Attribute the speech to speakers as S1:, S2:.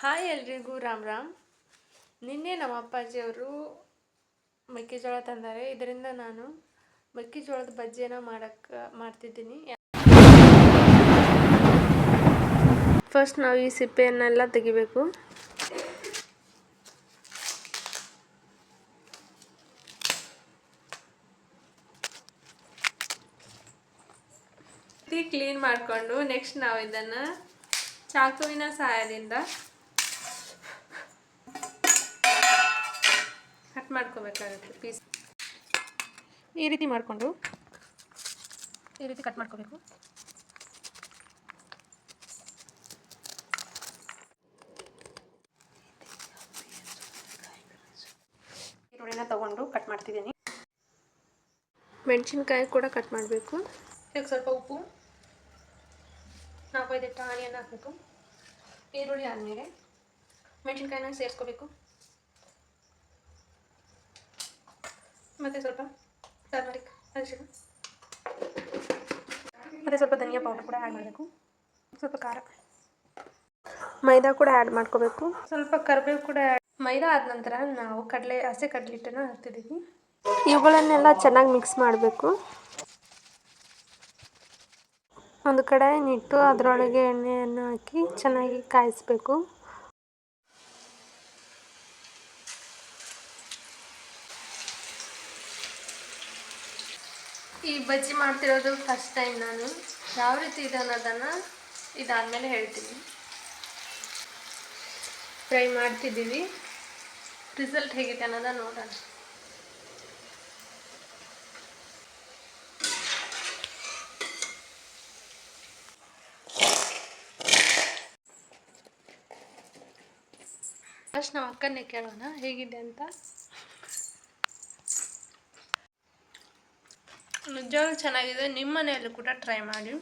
S1: Hi ಎಲ್ರಿಗೂ ರಾಮ್ ರಾಮ್. ನಿನ್ನೆ ನಮ್ಮ ಅಪ್ಪಾಜಿಯವರು ಮೆಕ್ಕೆಜೋಳ ತಂದಾರೆ. ಇದರಿಂದ ನಾನು ಮೆಕ್ಕೆಜೋಳದ ಬಜ್ಜಿಯನ್ನು ಮಾಡ್ತಿದ್ದೀನಿ. ಫಸ್ಟ್ ನಾವು ಈ ಸಿಪ್ಪೆಯನ್ನೆಲ್ಲ ತೆಗಿಬೇಕು. ಕ್ಲೀನ್ ಮಾಡಿಕೊಂಡು ನೆಕ್ಸ್ಟ್ ನಾವು ಇದನ್ನು ಚಾಕುವಿನ ಸಹಾಯದಿಂದ ಕಟ್ ಮಾಡ್ಕೋಬೇಕಾಗುತ್ತೆ. ಪೀಸ್ ಈ ರೀತಿ ಮಾಡಿಕೊಂಡು ಈ ರೀತಿ ಕಟ್ ಮಾಡ್ಕೋಬೇಕು. ಈರುಳ್ಳಿನ ತಗೊಂಡು ಕಟ್ ಮಾಡ್ತಿದ್ದೀನಿ. ಮೆಣಸಿನ್ಕಾಯಿ ಕೂಡ ಕಟ್ ಮಾಡಬೇಕು. ಇದಕ್ಕೆ ಸ್ವಲ್ಪ ಉಪ್ಪು, 4-5 ಆನಿಯನ್ ಹಾಕಬೇಕು. ಈರುಳ್ಳಿ ಆದಮೇಲೆ ಮೆಣಸಿನ್ಕಾಯಿನ ಸೇರಿಸ್ಕೋಬೇಕು. ಮತ್ತು ಸ್ವಲ್ಪ ಟರ್ಮರಿಕ್ ಅರಿಶಿಣ, ಮತ್ತು ಸ್ವಲ್ಪ ಧನಿಯಾ ಪೌಡರ್ ಕೂಡ ಆ್ಯಡ್ ಮಾಡಬೇಕು. ಸ್ವಲ್ಪ ಖಾರ, ಮೈದಾ ಕೂಡ ಆ್ಯಡ್ ಮಾಡ್ಕೋಬೇಕು. ಸ್ವಲ್ಪ ಕರಿಬೇವು ಕೂಡ ಮೈದಾ ಆದ ನಂತರ ನಾವು ಹಸಿ ಕಡಲೆ ಹಿಟ್ಟನ್ನು ಹಾಕ್ತಿದ್ದೀವಿ. ಇವುಗಳನ್ನೆಲ್ಲ ಚೆನ್ನಾಗಿ ಮಿಕ್ಸ್ ಮಾಡಬೇಕು. ಒಂದು ಕಡಾಯಿನಿಟ್ಟು ಅದರೊಳಗೆ ಎಣ್ಣೆಯನ್ನು ಹಾಕಿ ಚೆನ್ನಾಗಿ ಕಾಯಿಸಬೇಕು. ಈ ಬಜ್ಜಿ ಮಾಡ್ತಿರೋದು ಫಸ್ಟ್ ಟೈಮ್. ನಾನು ಯಾವ ರೀತಿ ಇದೆ ಅನ್ನೋದನ್ನು ಇದಾದಮೇಲೆ ಹೇಳ್ತೀನಿ. ಫ್ರೈ ಮಾಡ್ತಿದ್ದೀವಿ. ರಿಸಲ್ಟ್ ಹೇಗಿದೆ ಅನ್ನೋದನ್ನು ನೋಡೋಣ. ಫಸ್ಟ್ ನಾವು ಅಕ್ಕನ್ನೇ ಕೇಳೋಣ ಹೇಗಿದೆ ಅಂತ. ನಿಜವಾಗ್ಲೂ ಚೆನ್ನಾಗಿದೆ. ನಿಮ್ಮ ಮನೆಯಲ್ಲೂ ಕೂಡ ಟ್ರೈ ಮಾಡಿ.